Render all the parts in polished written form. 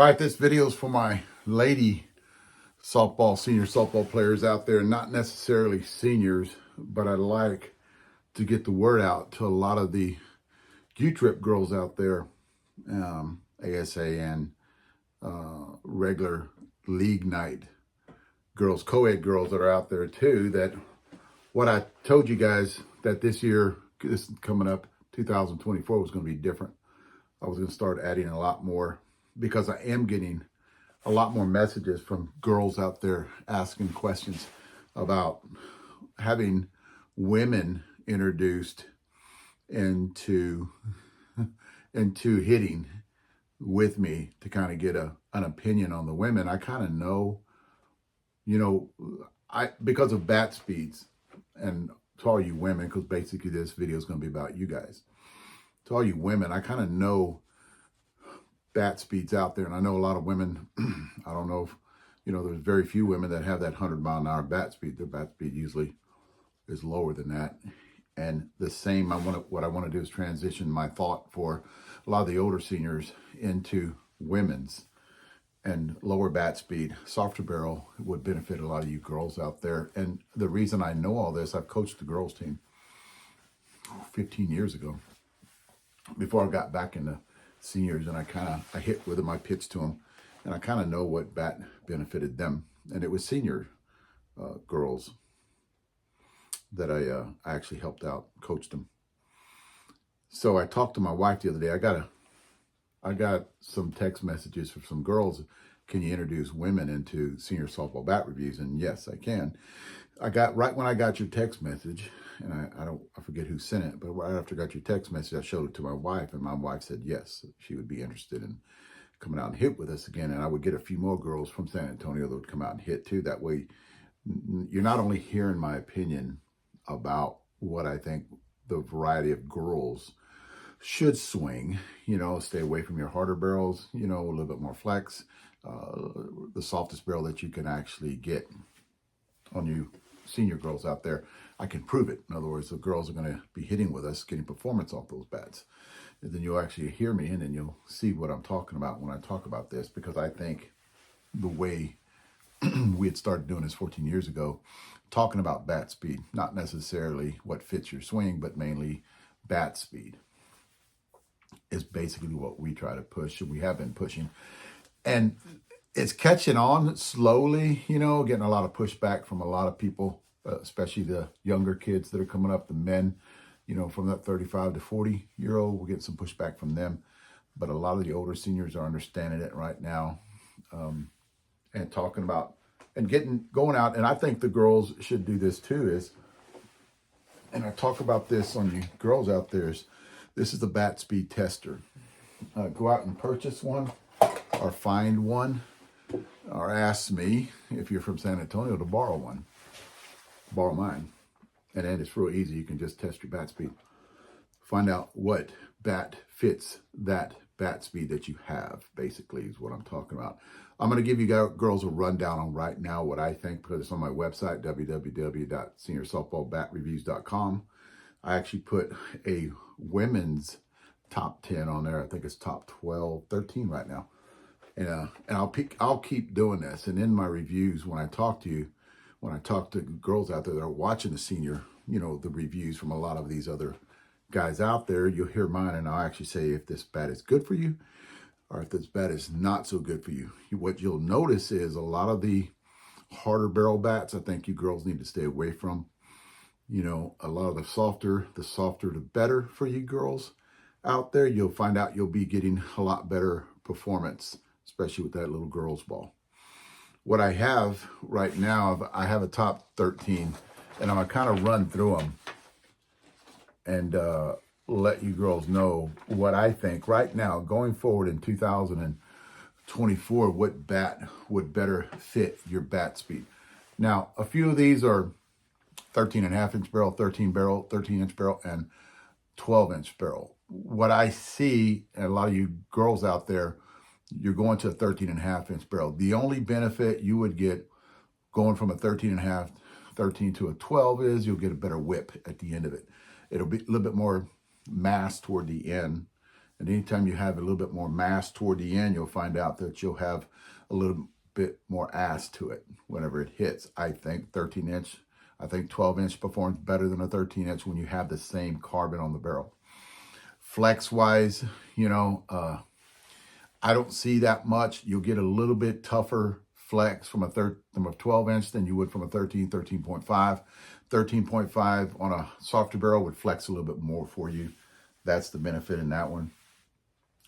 All right, this video is for my lady softball, senior softball players out there, not necessarily seniors, but I'd like to get the word out to a lot of the U-Trip girls out there, ASA and regular league night girls, co-ed girls that are out there too, that what I told you guys that this year, this coming up, 2024 was going to be different. I was going to start adding a lot more because I am getting a lot more messages from girls out there asking questions about having women introduced into hitting with me to kind of get an opinion on the women. I kind of know, because of bat speeds, and to all you women, because basically this video is going to be about you guys. To all you women, I kind of know bat speeds out there, and I know a lot of women. I don't know if there's very few women that have that 100-mile-an-hour bat speed. Their bat speed usually is lower than that. And the same, what I want to do is transition my thought for a lot of the older seniors into women's and lower bat speed. Softer barrel would benefit a lot of you girls out there. And the reason I know all this, I've coached the girls team 15 years ago before I got back into seniors, and I hit with them, I pitched to them, and I kind of know what bat benefited them. And it was senior girls that I actually helped out, coached them. So I talked to my wife the other day. I got some text messages from some girls. Can you introduce women into senior softball bat reviews? And yes, I can. Right when I got your text message, and I forget who sent it, but right after I got your text message, I showed it to my wife, and my wife said yes, she would be interested in coming out and hit with us again. And I would get a few more girls from San Antonio that would come out and hit too. That way, you're not only hearing my opinion about what I think the variety of girls should swing, stay away from your harder barrels, a little bit more flex, the softest barrel that you can actually get on you senior girls out there. I can prove it. In other words, the girls are going to be hitting with us, getting performance off those bats. And then you'll actually hear me, and then you'll see what I'm talking about when I talk about this, because I think the way we had started doing this 14 years ago, talking about bat speed, not necessarily what fits your swing, but mainly bat speed, is basically what we try to push, and we have been pushing. And it's catching on slowly, getting a lot of pushback from a lot of people, especially the younger kids that are coming up, the men, from that 35 to 40-year-old. We're getting some pushback from them. But a lot of the older seniors are understanding it right now, and talking about and going out. And I think the girls should do this too, and I talk about this on you girls out there, this is the bat speed tester. Go out and purchase one or find one, or ask me, if you're from San Antonio, to borrow mine. And then it's real easy. You can just test your bat speed. Find out what bat fits that bat speed that you have, basically, is what I'm talking about. I'm going to give you girls a rundown on right now what I think, because it's on my website, www.seniorsoftballbatreviews.com. I actually put a women's top 10 on there. I think it's top 12, 13 right now. And I'll keep doing this. And in my reviews, when I talk to girls out there that are watching the senior, the reviews from a lot of these other guys out there, you'll hear mine, and I'll actually say if this bat is good for you or if this bat is not so good for you. What you'll notice is a lot of the harder barrel bats, I think you girls need to stay away from. A lot of the softer the better for you girls out there. You'll find out you'll be getting a lot better performance, especially with that little girl's ball. What I have right now, I have a top 13, and I'm going to kind of run through them and let you girls know what I think right now, going forward in 2024, what bat would better fit your bat speed. Now, a few of these are 13.5-inch barrel, 13-inch barrel, and 12-inch barrel. What I see, and a lot of you girls out there, you're going to a 13.5-inch barrel. The only benefit you would get going from a 13 to a 12 is you'll get a better whip at the end of it. It'll be a little bit more mass toward the end, And anytime you have a little bit more mass toward the end, you'll find out that you'll have a little bit more ass to it whenever it hits. I think 13-inch, I think 12-inch performs better than a 13-inch when you have the same carbon on the barrel. Flex-wise, you know, I don't see that much. You'll get a little bit tougher flex from a 12-inch than you would from a 13.5. 13.5 on a softer barrel would flex a little bit more for you. That's the benefit in that one.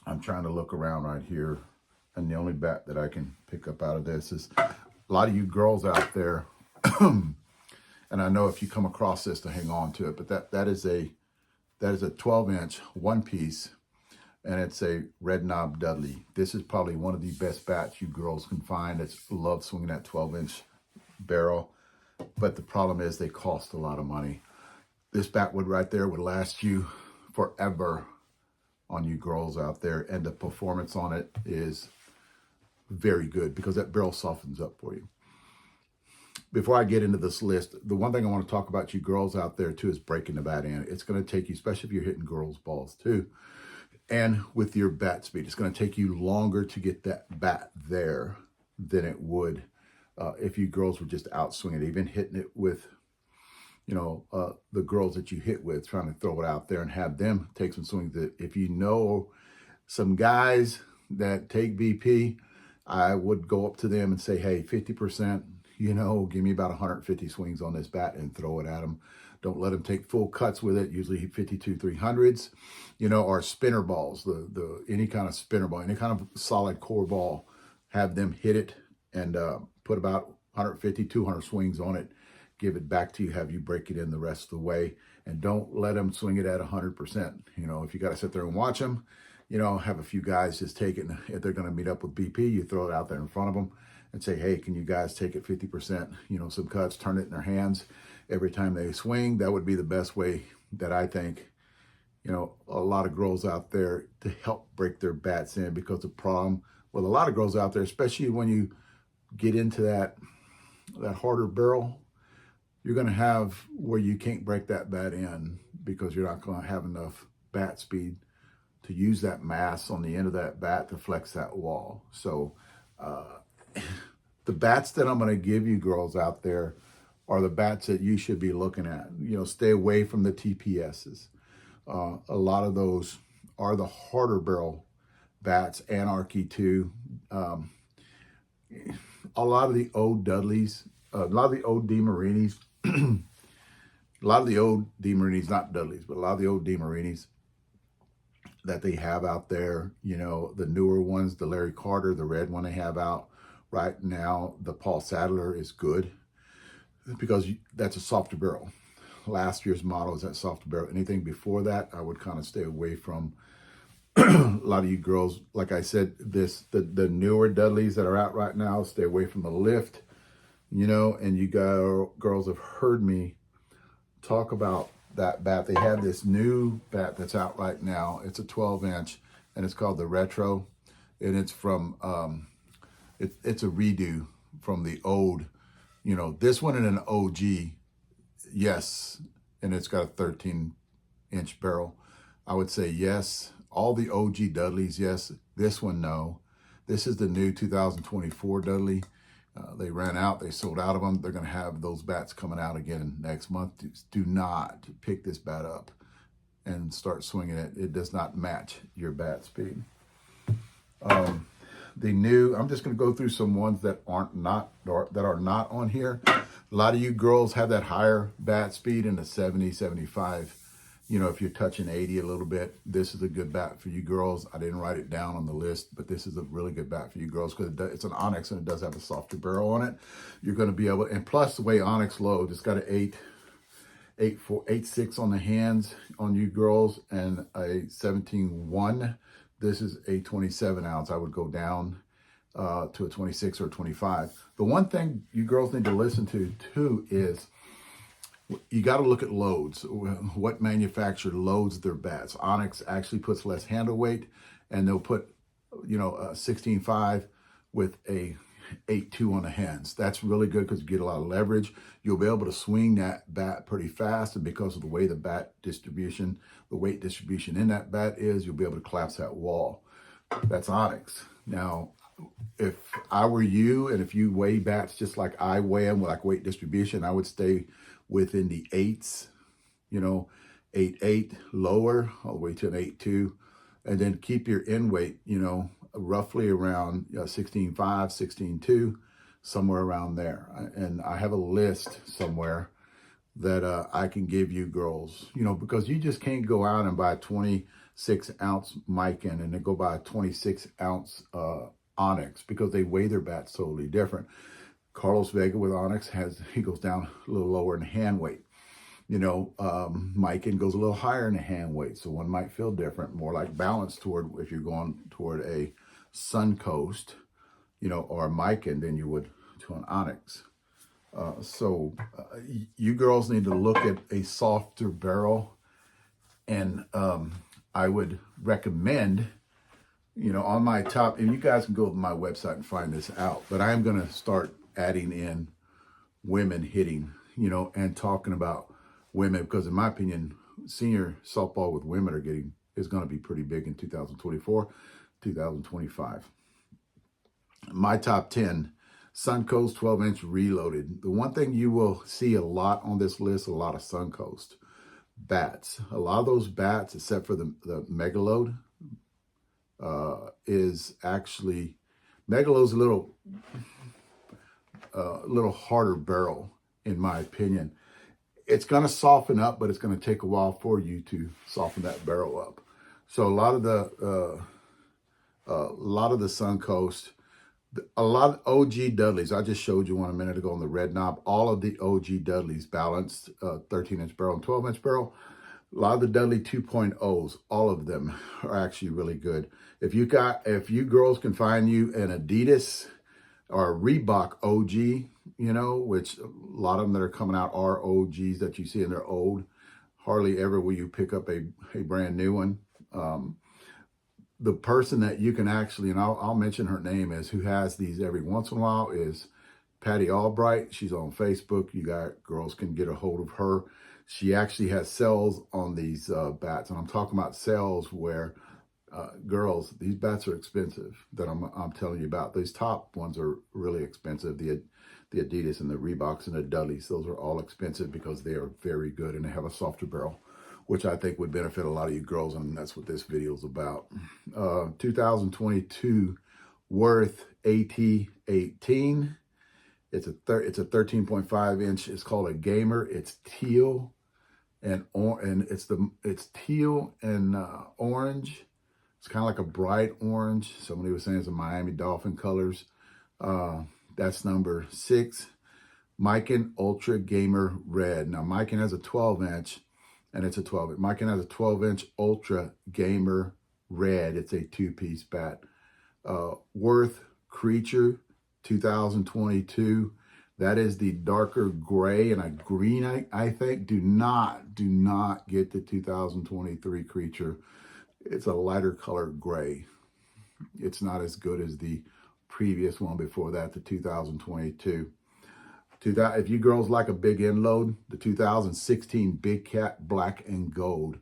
I'm trying to look around right here, and the only bat that I can pick up out of this is a lot of you girls out there, and I know if you come across this to hang on to it, but that is a 12-inch one piece, and it's a red knob Dudley. This is probably one of the best bats you girls can find that love swinging that 12-inch barrel, but the problem is they cost a lot of money. This bat would right there would last you forever on you girls out there, and the performance on it is very good because that barrel softens up for you. Before I get into this list, the one thing I want to talk about you girls out there too is breaking the bat in. It's going to take you, especially if you're hitting girls' balls too, and with your bat speed, it's going to take you longer to get that bat there than it would if you girls were just out swinging, even hitting it with, you know, the girls that you hit with, trying to throw it out there and have them take some swings. That if you know some guys that take BP, I would go up to them and say, hey, 50%, you know, give me about 150 swings on this bat and throw it at them. Don't let them take full cuts with it, usually 52 300s, you know, or spinner balls, any kind of spinner ball, any kind of solid core ball, have them hit it and put about 150, 200 swings on it. Give it back to you, have you break it in the rest of the way, and don't let them swing it at 100%. You know, if you got to sit there and watch them, you know, have a few guys just take it. If they're going to meet up with BP, you throw it out there in front of them and say, hey, can you guys take it 50%, you know, some cuts, turn it in their hands every time they swing. That would be the best way that I think, you know, a lot of girls out there to help break their bats in, because the problem with a lot of girls out there, especially when you get into that harder barrel, you're going to have where you can't break that bat in because you're not going to have enough bat speed to use that mass on the end of that bat to flex that wall. So the bats that I'm going to give you girls out there are the bats that you should be looking at. You know, stay away from the TPSs. A lot of those are the harder barrel bats, Anarchy too. A lot of the old Dudleys, a lot of the old DeMarinis, a lot of the old DeMarinis, not Dudleys, but a lot of the old DeMarinis that they have out there, you know, the newer ones, the Larry Carter, the red one they have out right now, the Paul Sadler is good because that's a softer barrel. Last year's model is that softer barrel. Anything before that, I would kind of stay away from. A lot of you girls, like I said, the newer Dudleys that are out right now, stay away from the lift, you know, and you girls have heard me talk about that bat. They have this new bat that's out right now. It's a 12-inch, and it's called the Retro, and it's from, it's a redo from the old, you know, this one in an OG, yes, and it's got a 13-inch barrel. I would say yes. All the OG Dudleys, yes. This one, no. This is the new 2024 Dudley. They ran out. They sold out of them. They're going to have those bats coming out again next month. Do not pick this bat up and start swinging it. It does not match your bat speed. The new, I'm just going to go through some ones that are not on here. A lot of you girls have that higher bat speed in the 70, 75. You know, if you're touching 80 a little bit, this is a good bat for you girls. I didn't write it down on the list, but this is a really good bat for you girls because it's an Onyx and it does have a softer barrel on it. You're going to be able, and plus the way Onyx loads, it's got an 8.6 on the hands on you girls and a 17.1. This is a 27 ounce. I would go down to a 26 or 25. The one thing you girls need to listen to too is you got to look at loads. What manufacturer loads their bats? Onyx actually puts less handle weight, and they'll put, you know, a 16.5 with a 8.2 on the hands. That's really good because you get a lot of leverage. You'll be able to swing that bat pretty fast, and because of the way the bat distribution, the weight distribution in that bat is, you'll be able to collapse that wall. That's Onyx. Now, if I were you, and if you weigh bats just like I weigh them, like weight distribution, I would stay within the 8s, 8.8 lower, all the way to an 8.2, and then keep your end weight, roughly around 16.5, 16.2, somewhere around there. And I have a list somewhere that I can give you girls, because you just can't go out and buy a 26-ounce Mikan and then go buy a 26-ounce Onyx, because they weigh their bats totally different. Carlos Vega with Onyx he goes down a little lower in hand weight. Mikan goes a little higher in the hand weight, so one might feel different, more like balance toward, if you're going toward a Suncoast, or a Mikan, than you would to an Onyx. So you girls need to look at a softer barrel, and I would recommend, on my top, and you guys can go to my website and find this out, but I am going to start adding in women hitting, and talking about women, because in my opinion, senior softball with women is going to be pretty big in 2024, 2025. My top 10, Suncoast 12-inch reloaded. The one thing you will see a lot on this list, a lot of Suncoast bats. A lot of those bats, except for the Megaload, is actually, Megaload's a little harder barrel, in my opinion. It's going to soften up, but it's going to take a while for you to soften that barrel up. So a lot of the Suncoast, a lot of OG Dudleys. I just showed you one a minute ago on the red knob. All of the OG Dudleys, balanced 13-inch barrel and 12-inch barrel. A lot of the Dudley 2.0s, all of them are actually really good. If you girls can find you an Adidas or a Reebok OG, which a lot of them that are coming out are OGs that you see, and they're old. Hardly ever will you pick up a brand new one. The person that you can actually, and I'll mention her name, is who has these every once in a while, is Patty Albright. She's on Facebook. Girls can get a hold of her. She actually has sales on these bats, and I'm talking about sales where, girls, these bats are expensive that I'm telling you about. These top ones are really expensive. The Adidas and the Reeboks and the Dudleys, those are all expensive because they are very good and they have a softer barrel, which I think would benefit a lot of you girls, and that's what this video is about. 2022 Worth AT18. It's a 13.5 inch. It's called a Gamer. It's teal and it's teal and orange. It's kind of like a bright orange. Somebody was saying it's a Miami Dolphin colors. That's number 6. Mikan Ultra Gamer Red. Now Mikan has a 12-inch, and it's a 12. Mikan has a 12-inch Ultra Gamer Red. It's a 2-piece bat. Worth Creature 2022. That is the darker gray and a green, I think. Do not get the 2023 Creature. It's a lighter colored gray. It's not as good as the previous one before that, the 2022. If you girls like a big end load, the 2016 Big Cat Black and Gold.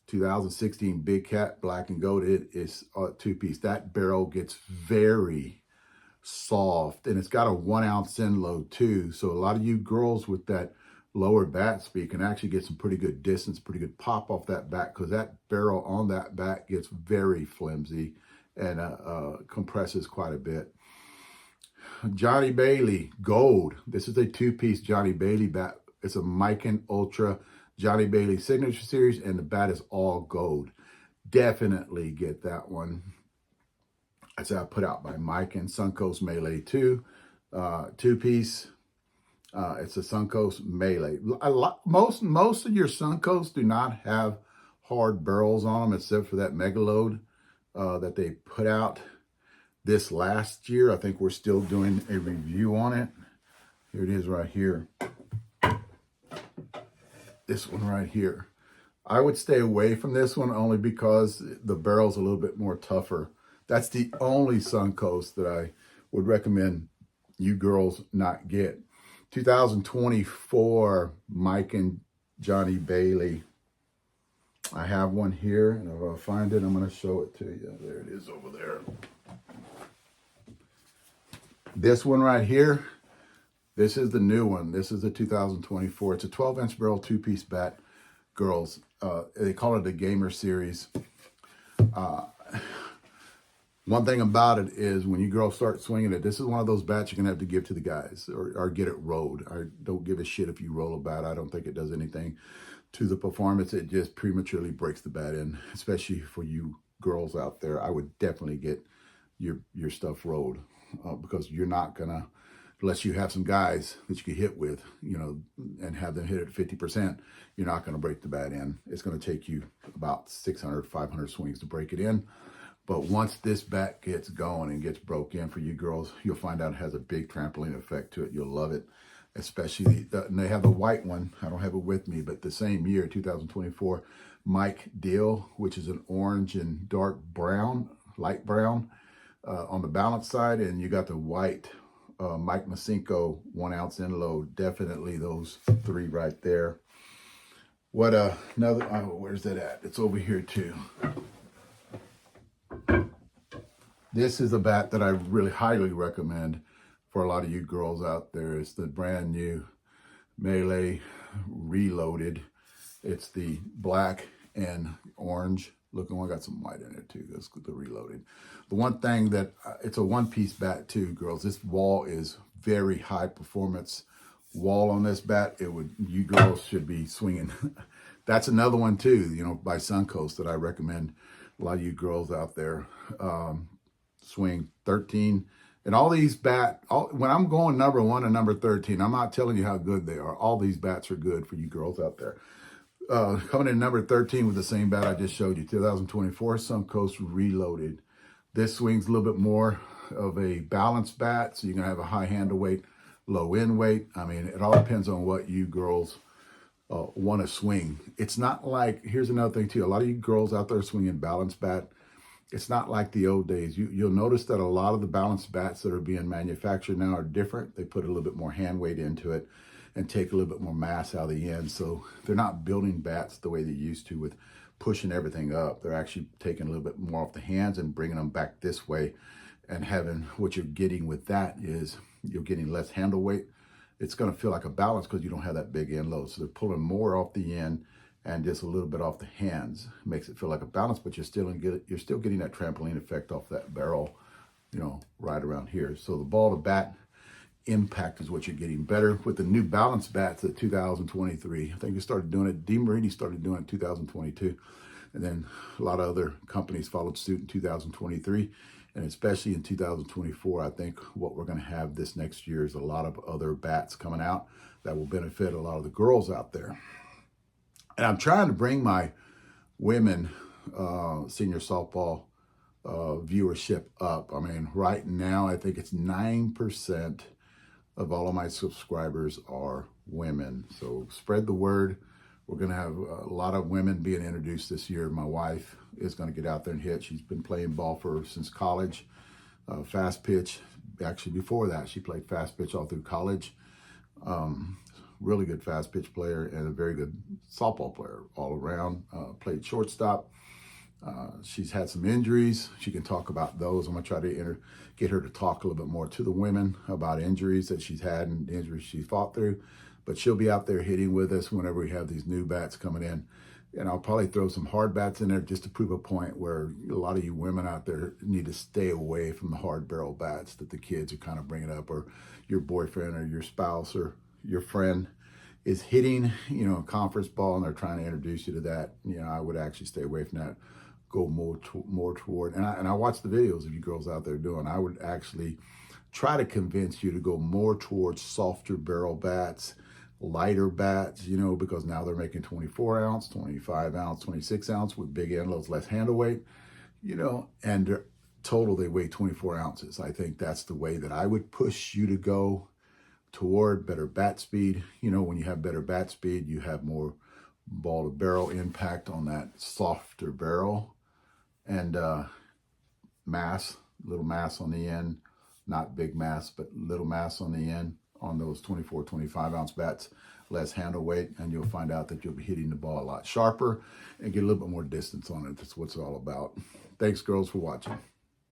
2016 Big Cat Black and Gold, it is a 2-piece. That barrel gets very soft, and it's got a 1-ounce end load too. So a lot of you girls with that lower bat speed can actually get some pretty good distance, pretty good pop off that bat, because that barrel on that bat gets very flimsy and compresses quite a bit. Johnny Bailey Gold. This is a 2-piece Johnny Bailey bat. It's a Mikan Ultra Johnny Bailey Signature Series, and the bat is all gold. Definitely get that one. That's put out by Mikan. Suncoast Melee 2, 2-piece. It's a Suncoast Melee. Most of your Suncoast do not have hard barrels on them, except for that Megaload that they put out this last year. I think we're still doing a review on it. Here it is right here. This one right here. I would stay away from this one only because the barrel's a little bit more tougher. That's the only Suncoast that I would recommend you girls not get. 2024 Mike and Johnny Bailey. I have one here, and if I find it, I'm going to show it to you. There it is over there. This one right here, this is the new one. This is the 2024. It's a 12-inch barrel, 2-piece bat, girls. They call it the Gamer Series. One thing about it is when you girls start swinging it, this is one of those bats you're going to have to give to the guys or get it rolled. I don't give a shit if you roll a bat. I don't think it does anything to the performance. It just prematurely breaks the bat in, especially for you girls out there. I would definitely get your stuff rolled because you're not going to, unless you have some guys that you can hit with, you know, and have them hit at 50%, you're not going to break the bat in. It's going to take you about 600, 500 swings to break it in. But once this bat gets going and gets broke in for you girls, you'll find out it has a big trampoline effect to it. You'll love it, especially, and they have the white one. I don't have it with me, but the same year, 2024, Mike Deal, which is an orange and dark brown, light brown on the balance side. And you got the white Mike Masinko 1 ounce end load. Definitely those three right there. What another, where's that at? It's over here too. This is a bat that I really highly recommend for a lot of you girls out there. It's the brand new Melee Reloaded. It's the black and orange looking one. Got some white in it too. That's the Reloaded. The one thing that, it's a 1-piece bat too, girls. This wall is very high performance wall on this bat. You girls should be swinging. That's another one too, you know, by Suncoast that I recommend a lot of you girls out there. Swing 13 and all these when I'm going number 1 and number 13, I'm not telling you how good they are. All these bats are good for you girls out there. Coming in number 13 with the same bat I just showed you, 2024 Suncoast Reloaded. This swings a little bit more of a balanced bat, so you're gonna have a high handle weight, low end weight. I mean, it all depends on what you girls want to swing. It's not like, here's another thing too, a lot of you girls out there swinging balanced bat. It's not like the old days. You'll notice that a lot of the balanced bats that are being manufactured now are different. They put a little bit more hand weight into it and take a little bit more mass out of the end. So they're not building bats the way they used to with pushing everything up. They're actually taking a little bit more off the hands and bringing them back this way. And having, what you're getting with that is you're getting less handle weight. It's going to feel like a balance because you don't have that big end load. So they're pulling more off the end and just a little bit off the hands. Makes it feel like a balance, but you're still getting that trampoline effect off that barrel, you know, right around here. So the ball to bat impact is what you're getting better with the new balance bats at 2023. I think you started doing it. DeMarini started doing it in 2022. And then a lot of other companies followed suit in 2023. And especially in 2024, I think what we're going to have this next year is a lot of other bats coming out that will benefit a lot of the girls out there. And I'm trying to bring my women senior softball viewership up. I mean, right now, I think it's 9% of all of my subscribers are women. So spread the word. We're going to have a lot of women being introduced this year. My wife is going to get out there and hit. She's been playing ball since college. Fast pitch. Actually, before that, she played fast pitch all through college. Really good fast pitch player and a very good softball player all around. Played shortstop. She's had some injuries. She can talk about those. I'm going to try to get her to talk a little bit more to the women about injuries that she's had and injuries she fought through. But she'll be out there hitting with us whenever we have these new bats coming in. And I'll probably throw some hard bats in there just to prove a point where a lot of you women out there need to stay away from the hard barrel bats that the kids are kind of bringing up, or your boyfriend or your spouse or your friend is hitting, you know, a conference ball and they're trying to introduce you to that. You know, I would actually stay away from that. Go more toward, and I watch the videos of you girls out there doing. I would actually try to convince you to go more towards softer barrel bats, lighter bats, you know, because now they're making 24 ounce, 25 ounce, 26 ounce with big end loads, less handle weight, you know, and total they weigh 24 ounces. I think that's the way that I would push you to go toward better bat speed. You know, when you have better bat speed, you have more ball to barrel impact on that softer barrel, and mass, little mass on the end, not big mass, but little mass on the end on those 24, 25 ounce bats, less handle weight, and you'll find out that you'll be hitting the ball a lot sharper and get a little bit more distance on it. That's what it's all about. Thanks, girls, for watching.